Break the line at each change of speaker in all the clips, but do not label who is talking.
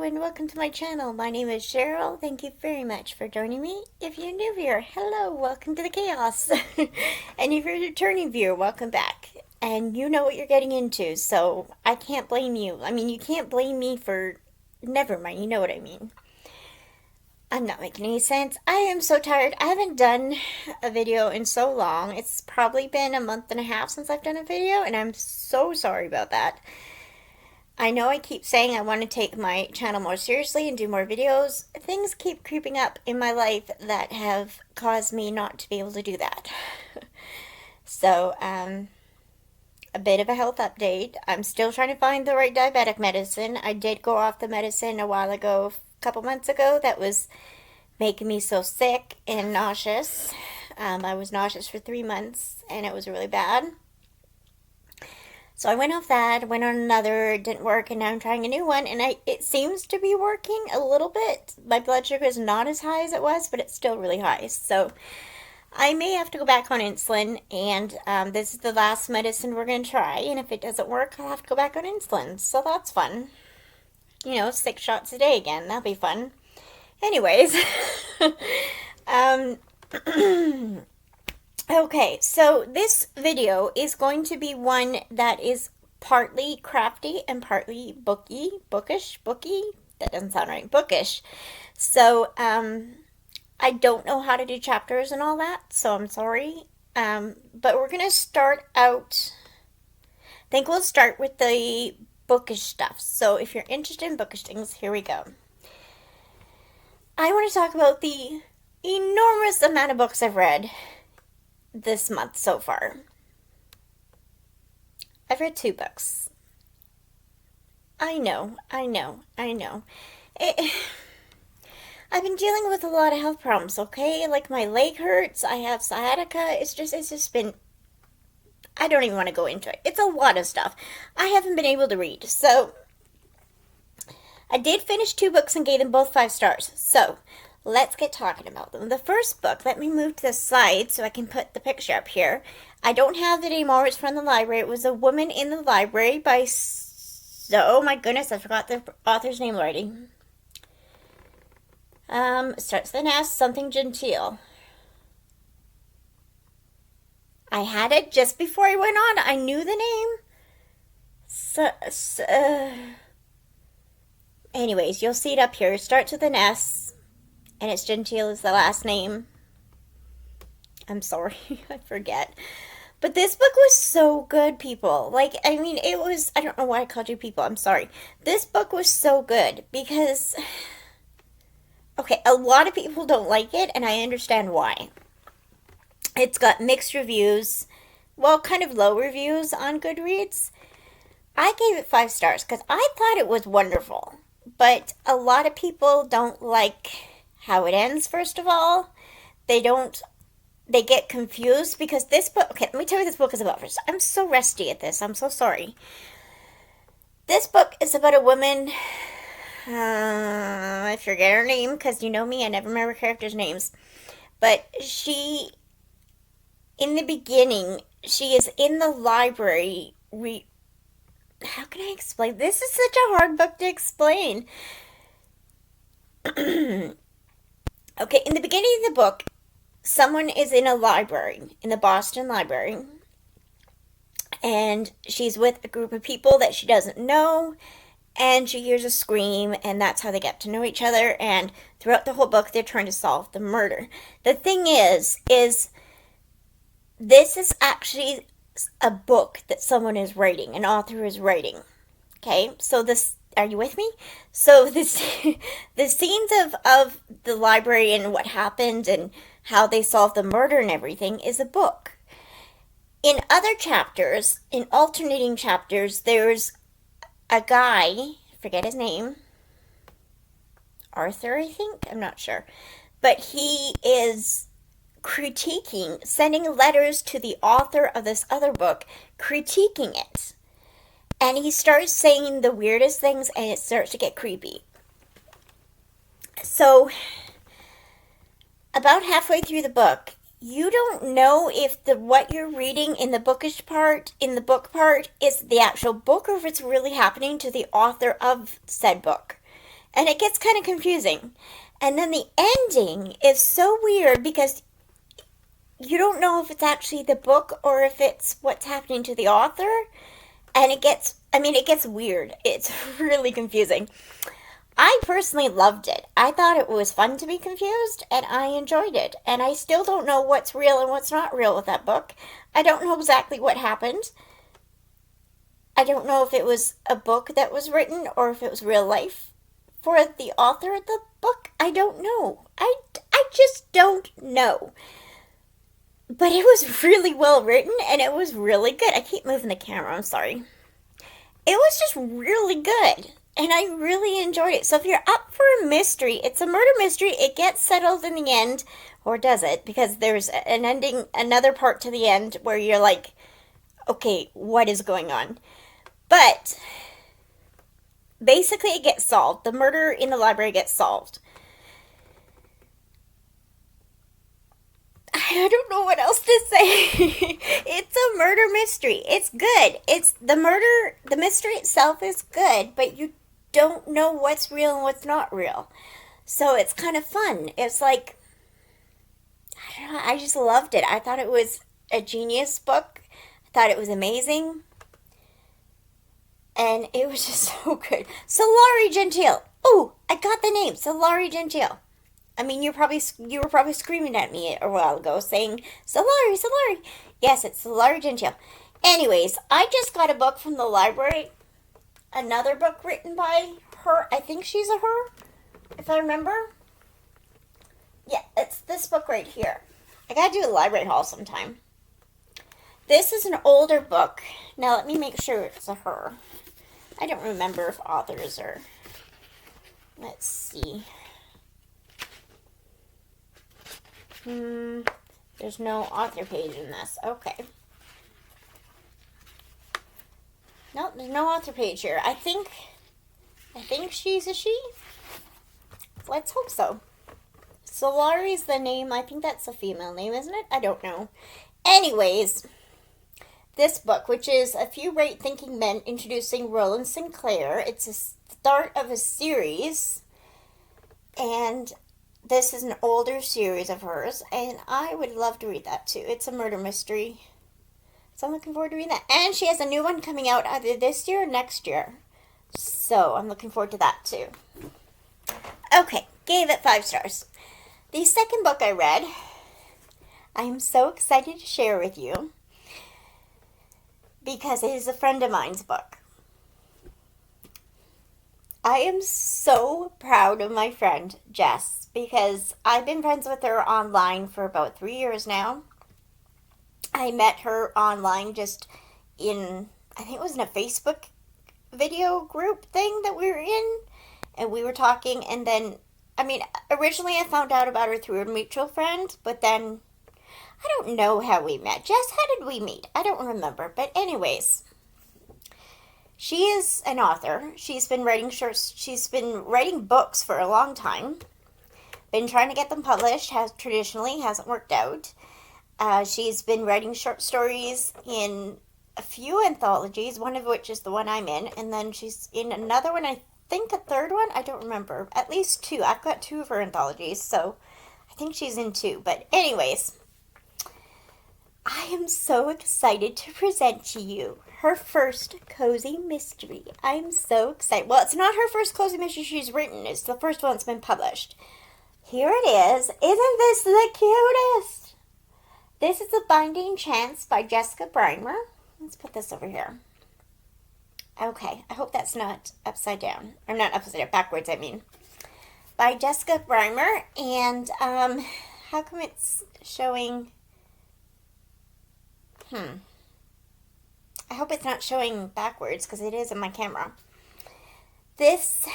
and welcome to my channel. My name is Cheryl. Thank you very much for joining me. If you're new here, hello, welcome to the chaos. And if you're a returning viewer, welcome back. And you know what you're getting into, so I can't blame you. I mean, you can't blame me for... Never mind, you know what I mean. I'm not making any sense. I am so tired. I haven't done a video in so long. It's probably been a month and a half since I've done a video, and I'm so sorry about that. I know I keep saying I want to take my channel more seriously and do more videos. Things keep creeping up in my life that have caused me not to be able to do that. So, a bit of a health update. I'm still trying to find the right diabetic medicine. I did go off the medicine a while ago, a couple months ago, that was making me so sick and nauseous. I was nauseous for 3 months and it was really bad. So I went off that, went on another, it didn't work, and now I'm trying a new one, and it seems to be working a little bit. My blood sugar is not as high as it was, but it's still really high. So I may have to go back on insulin, and this is the last medicine we're going to try, and if it doesn't work, I'll have to go back on insulin. So that's fun. 6 shots a day again. That'll be fun. Anyways. Okay, so this video is going to be one that is partly crafty and partly bookish, that doesn't sound right, bookish. So, I don't know how to do chapters and all that, so I'm sorry. But we're going to start out, I think we'll start with the bookish stuff. So if you're interested in bookish things, here we go. I want to talk about the enormous amount of books I've read this month so far. I've read 2 books. I know. I've been dealing with a lot of health problems, okay? Like my leg hurts, I have sciatica, it's just been, I don't even want to go into it. It's a lot of stuff. I haven't been able to read, so I did finish 2 books and gave them both 5 stars. So let's get talking about them. The first book, let me move to the side so I can put the picture up here. I don't have it anymore. It's from the library. It was A Woman in the Library by, oh my goodness, I forgot the author's name already. Starts with an S, something genteel. I had it just before I went on. I knew the name. Anyways, you'll see it up here. It starts with an S. And it's Gentile is the last name. I'm sorry, I forget. But this book was so good, people. It was, I don't know why I called you people, I'm sorry. This book was so good because, okay, a lot of people don't like it, and I understand why. It's got mixed reviews, well, kind of low reviews on Goodreads. I gave it 5 stars because I thought it was wonderful. But a lot of people don't like how it ends, first of all. They get confused because this book, okay, let me tell you what this book is about first. I'm so rusty at this, I'm so sorry. This book is about a woman, I forget her name because you know me, I never remember characters' names. But she, in the beginning, she is in the library, how can I explain? This is such a hard book to explain. Okay, in the beginning of the book, someone is in a library, in the Boston Library, and she's with a group of people that she doesn't know, and she hears a scream, and that's how they get to know each other, and throughout the whole book, they're trying to solve the murder. The thing is this is actually a book that someone is writing, an author is writing, okay? So this, are you with me? So this, the scenes of the library and what happened and how they solved the murder and everything is a book. In other chapters, in alternating chapters, there's a guy, I forget his name, Arthur, I think? I'm not sure. But he is critiquing, sending letters to the author of this other book, critiquing it. And he starts saying the weirdest things, and it starts to get creepy. So, about halfway through the book, you don't know if what you're reading in the bookish part, in the book part, is the actual book or if it's really happening to the author of said book. And it gets kind of confusing. And then the ending is so weird because you don't know if it's actually the book or if it's what's happening to the author. And it gets weird. It's really confusing. I personally loved it. I thought it was fun to be confused, and I enjoyed it. And I still don't know what's real and what's not real with that book. I don't know exactly what happened. I don't know if it was a book that was written or if it was real life for the author of the book. I don't know. I just don't know. But it was really well written, and it was really good. I keep moving the camera, I'm sorry. It was just really good, and I really enjoyed it. So if you're up for a mystery, it's a murder mystery. It gets settled in the end, or does it? Because there's an ending, another part to the end where you're like, okay, what is going on? But basically it gets solved. The murder in the library gets solved. I don't know what else to say. It's a murder mystery. It's good. The mystery itself is good, but you don't know what's real and what's not real. So it's kind of fun. It's like, I don't know, I just loved it. I thought it was a genius book. I thought it was amazing. And it was just so good. Sulari Gentile. Oh, I got the name. Sulari Gentile. I mean, you were probably screaming at me a while ago saying, Sulari, Sulari. Yes, it's Sulari Gentile. Anyways, I just got a book from the library. Another book written by her. I think she's a her, if I remember. Yeah, it's this book right here. I gotta do a library haul sometime. This is an older book. Now, let me make sure it's a her. I don't remember if authors are... Let's see. There's no author page in this. Okay. Nope, there's no author page here. I think she's a she. Let's hope so. Sulari's the name. I think that's a female name, isn't it? I don't know. Anyways, this book, which is A Few Right Thinking Men Introducing Roland Sinclair. It's a start of a series. And this is an older series of hers, and I would love to read that too. It's a murder mystery. So I'm looking forward to reading that. And she has a new one coming out either this year or next year. So I'm looking forward to that too. Okay, gave it 5 stars. The second book I read, I am so excited to share with you because it is a friend of mine's book. I am so proud of my friend, Jess, because I've been friends with her online for about 3 years now. I met her online just in, I think it was in a Facebook video group thing that we were in, and we were talking, and then, originally I found out about her through a mutual friend, but then, I don't know how we met. Jess, how did we meet? I don't remember, but anyways... She is an author. She's been writing books for a long time. Been trying to get them published. Hasn't worked out. She's been writing short stories in a few anthologies, one of which is the one I'm in, and then she's in another one, I think a third one, I don't remember. At least 2. I've got 2 of her anthologies, so I think she's in 2. But anyways, I am so excited to present to you her first cozy mystery. I'm so excited. Well, it's not her first cozy mystery she's written. It's the first one that's been published. Here it is. Isn't this the cutest? This is A Binding Chance by Jessica Brimer. Let's put this over here. Okay, I hope that's not upside down. Or not upside down, backwards, I mean. By Jessica Brimer. And, how come it's showing... I hope it's not showing backwards, because it is in my camera. This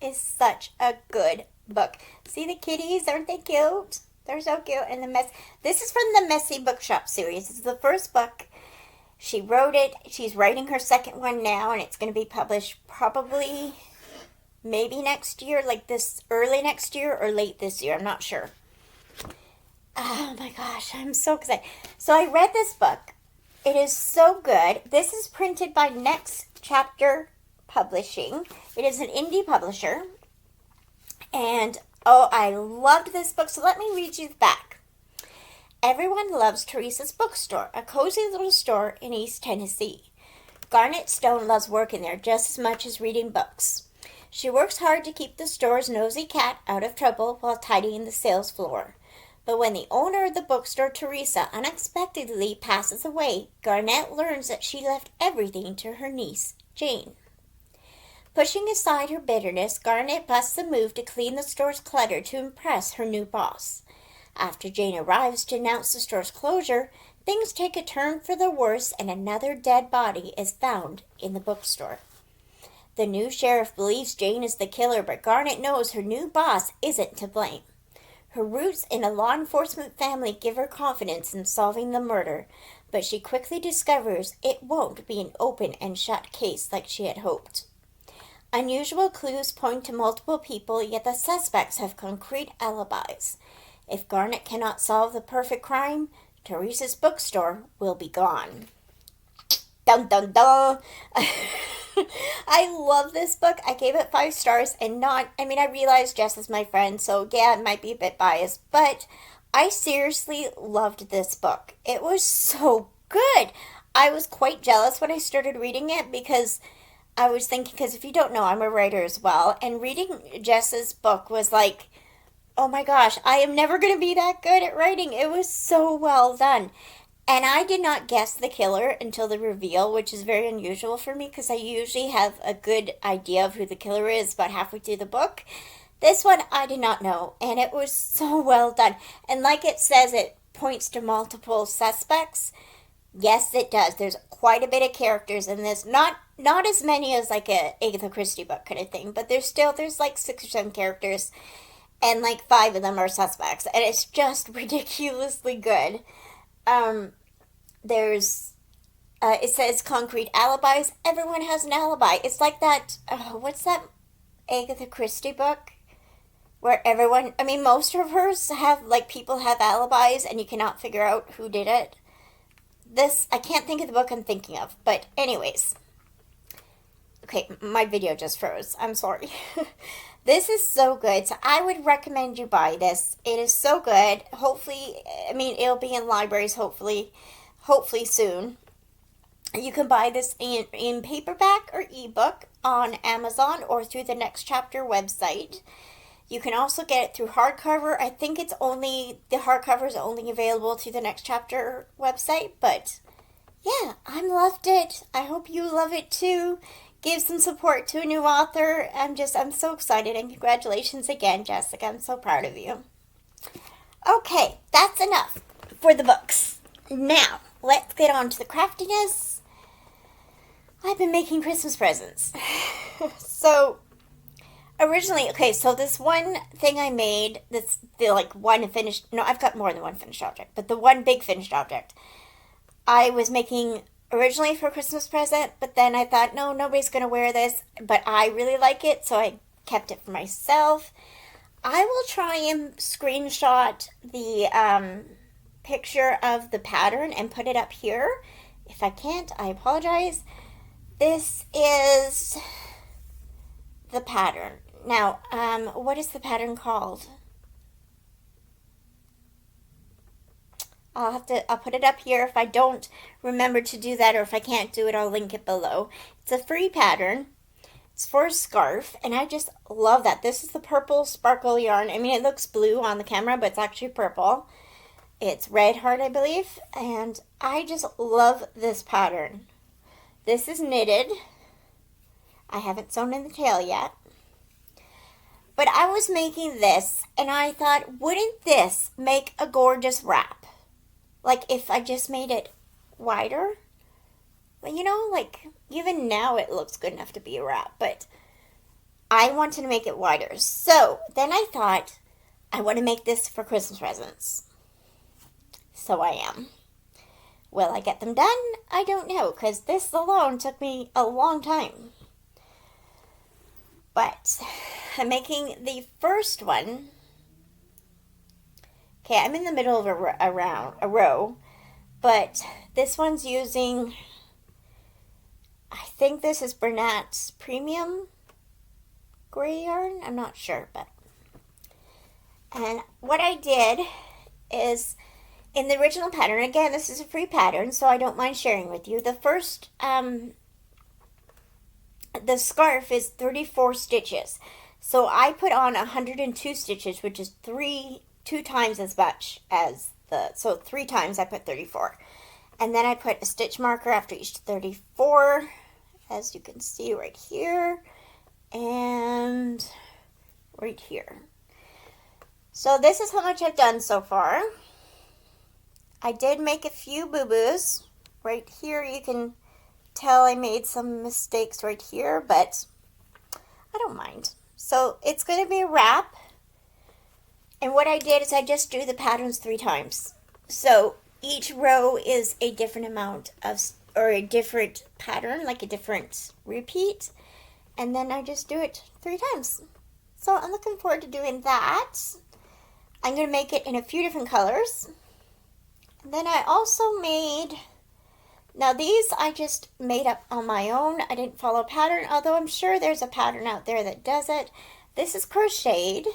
is such a good book. See the kitties? Aren't they cute? They're so cute. And this is from the Messy Bookshop series. This is the first book. She wrote it. She's writing her second one now, and it's going to be published probably maybe next year, like this early next year or late this year. I'm not sure. Oh my gosh, I'm so excited. So I read this book. It is so good. This is printed by Next Chapter Publishing. It is an indie publisher. And oh, I loved this book, so let me read you the back. Everyone loves Teresa's bookstore, a cozy little store in East Tennessee. Garnet Stone loves working there just as much as reading books. She works hard to keep the store's nosy cat out of trouble while tidying the sales floor. But when the owner of the bookstore, Teresa, unexpectedly passes away, Garnet learns that she left everything to her niece, Jane. Pushing aside her bitterness, Garnet busts a move to clean the store's clutter to impress her new boss. After Jane arrives to announce the store's closure, things take a turn for the worse and another dead body is found in the bookstore. The new sheriff believes Jane is the killer, but Garnet knows her new boss isn't to blame. Her roots in a law enforcement family give her confidence in solving the murder, but she quickly discovers it won't be an open and shut case like she had hoped. Unusual clues point to multiple people, yet the suspects have concrete alibis. If Garnet cannot solve the perfect crime, Teresa's bookstore will be gone. Dun dun dun! I love this book. I gave it 5 stars and I realize Jess is my friend, so yeah, it might be a bit biased, but I seriously loved this book. It was so good. I was quite jealous when I started reading it because I was thinking, because if you don't know, I'm a writer as well, and reading Jess's book was like, oh my gosh, I am never going to be that good at writing. It was so well done. And I did not guess the killer until the reveal, which is very unusual for me because I usually have a good idea of who the killer is about halfway through the book. This one I did not know, and it was so well done. And like it says, it points to multiple suspects. Yes, it does. There's quite a bit of characters in this. Not as many as like a Agatha Christie book kind of thing, but there's like 6 or 7 characters, and like 5 of them are suspects, and it's just ridiculously good. There's, it says concrete alibis. Everyone has an alibi. It's like that, what's that Agatha Christie book? Where most of hers have, like, people have alibis and you cannot figure out who did it. I can't think of the book I'm thinking of, but anyways. Okay, my video just froze. I'm sorry. This is so good, so I would recommend you buy this. It is so good. Hopefully, it'll be in libraries hopefully soon. You can buy this in paperback or ebook on Amazon or through the Next Chapter website. You can also get it through hardcover. I think the hardcover is only available through the Next Chapter website, but yeah, I loved it. I hope you love it too. Give some support to a new author. I'm so excited, and congratulations again, Jessica. I'm so proud of you. Okay, that's enough for the books. Now, let's get on to the craftiness. I've been making Christmas presents. So, originally, so this one thing I made, I've got more than one finished object, but the one big finished object, I was making originally for a Christmas present, but then I thought, no, nobody's going to wear this, but I really like it, so I kept it for myself. I will try and screenshot the picture of the pattern and put it up here. If I can't, I apologize. This is the pattern. Now, what is the pattern called? I'll put it up here. If I don't remember to do that, or if I can't do it, I'll link it below. It's a free pattern. It's for a scarf, and I just love that. This is the purple sparkle yarn. It looks blue on the camera, but it's actually purple. It's red heart, I believe, and I just love this pattern. This is knitted. I haven't sewn in the tail yet. But I was making this, and I thought, wouldn't this make a gorgeous wrap? Like, if I just made it wider. But, even now it looks good enough to be a wrap. But I wanted to make it wider. So, then I thought, I want to make this for Christmas presents. So I am. Will I get them done? I don't know, because this alone took me a long time. But I'm making the first one. Okay, I'm in the middle of a row, but this one's using, I think this is Bernat's Premium Gray yarn. I'm not sure, but And what I did is in the original pattern, again, this is a free pattern, so I don't mind sharing with you. The scarf is 34 stitches. So I put on 102 stitches, which is two times as much as so three times I put 34. And then I put a stitch marker after each 34, as you can see right here, and right here. So this is how much I've done so far. I did make a few boo-boos. Right here you can tell I made some mistakes right here, but I don't mind. So it's going to be a wrap. And what I did is I just do the patterns 3 times. So each row is a different amount of, or a different pattern, like a different repeat. And then I just do it 3 times. So I'm looking forward to doing that. I'm going to make it in a few different colors. And then I also made, now these I just made up on my own. I didn't follow a pattern, although I'm sure there's a pattern out there that does it. This is crocheted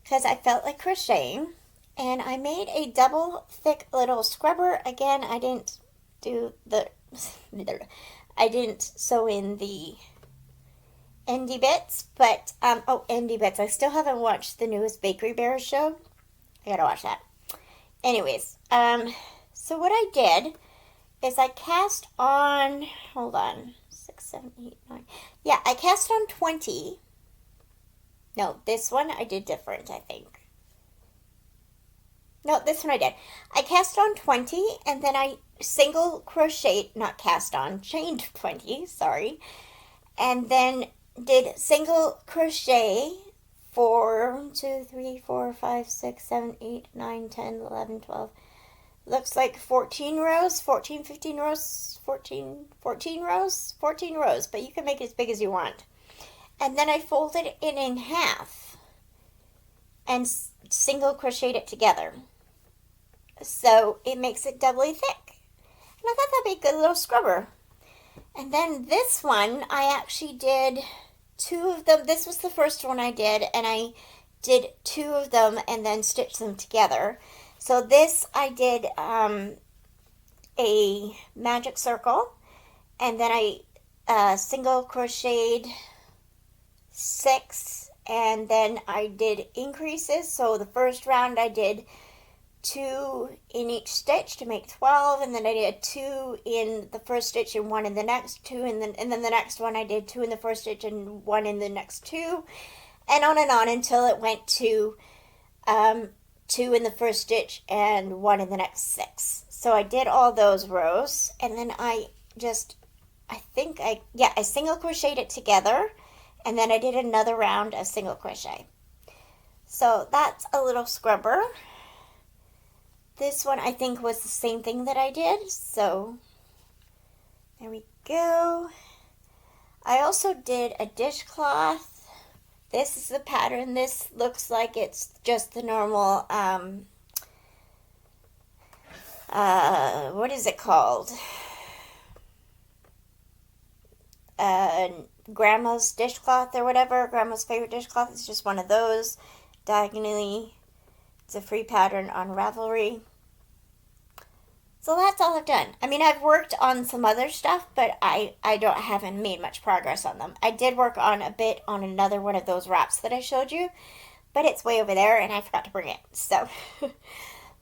because I felt like crocheting. And I made a double thick little scrubber. Again, I didn't do the, I didn't sew in the endy bits, but, endy bits. I still haven't watched the newest Bakery Bears show. I gotta watch that. Anyways, so what I did is I cast on, hold on, 6, 7, 8, 9. Yeah, I cast on 20. No, this one I did different, I think. No, this one I did. I cast on 20 and then I single crochet, not cast on, chained 20, sorry. And then did single crochet for 1, 2, 3, 4, 5, 6, 7, 8, 9, 10, 11, 12. Looks like 14 rows, 14, 15 rows, 14 rows, 14 rows, but you can make it as big as you want. And then I folded it in half and single crocheted it together. So it makes it doubly thick. And I thought that'd be a good little scrubber. And then this one, I actually did 2 of them. This was the first one I did, and I did 2 of them and then stitched them together. So this I did a magic circle, and then I single crocheted 6, and then I did increases. So the first round I did 2 in each stitch to make 12, and then I did 2 in the first stitch and 1 in the next 2, and then the next one I did 2 in the first stitch and 1 in the next 2, and on until it went to 2 in the first stitch and 1 in the next 6. So I did all those rows, and then I single crocheted it together, and then I did another round of single crochet. So that's a little scrubber. This one I think was the same thing that I did, so there we go. I also did a dishcloth. This is the pattern. This looks like it's just the normal, what is it called? Grandma's dishcloth or whatever. Grandma's favorite dishcloth. It's just one of those. Diagonally. It's a free pattern on Ravelry. So that's all I've done. I mean, I've worked on some other stuff, but I haven't made much progress on them. I did work on a bit on another one of those wraps that I showed you, but it's way over there and I forgot to bring it. So,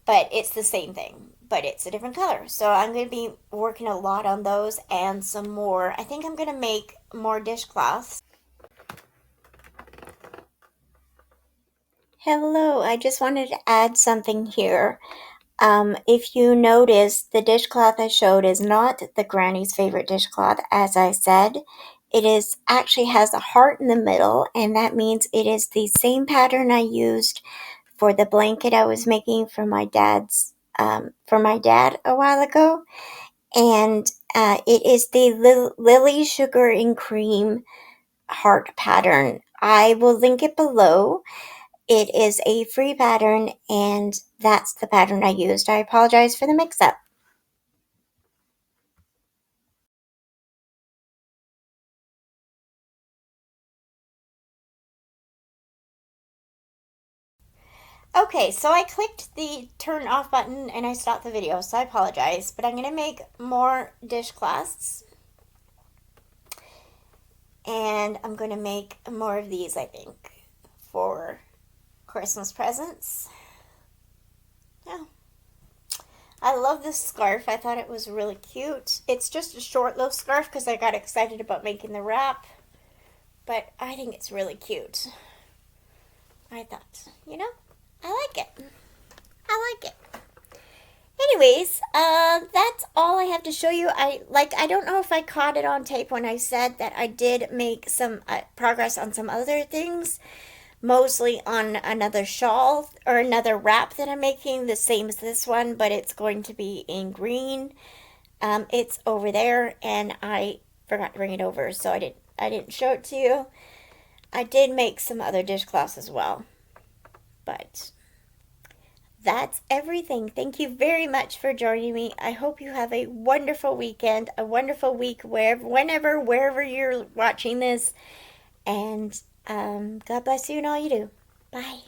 but it's the same thing, but it's a different color. So I'm going to be working a lot on those and some more. I think I'm going to make more dishcloths. Hello, I just wanted to add something here. If you notice, the dishcloth I showed is not the granny's favorite dishcloth, as I said. It is actually has a heart in the middle, and that means it is the same pattern I used for the blanket I was making for my dad a while ago. And it is the Lily Sugar and Cream heart pattern. I will link it below. It is a free pattern, and that's the pattern I used. I apologize for the mix-up. Okay, so I clicked the turn off button and I stopped the video, so I apologize. But I'm going to make more dishcloths. And I'm going to make more of these, I think, for Christmas presents. Yeah. I love this scarf. I thought it was really cute. It's just a short little scarf because I got excited about making the wrap. But I think it's really cute. I thought, I like it. I like it. Anyways, that's all I have to show you. I don't know if I caught it on tape when I said that I did make some progress on some other things, mostly on another shawl or another wrap that I'm making, the same as this one, but it's going to be in green. It's over there, and I forgot to bring it over, so I didn't show it to you. I did make some other dishcloths as well, but that's everything. Thank you very much for joining me. I hope you have a wonderful weekend, a wonderful week, wherever you're watching this. And God bless you and all you do. Bye.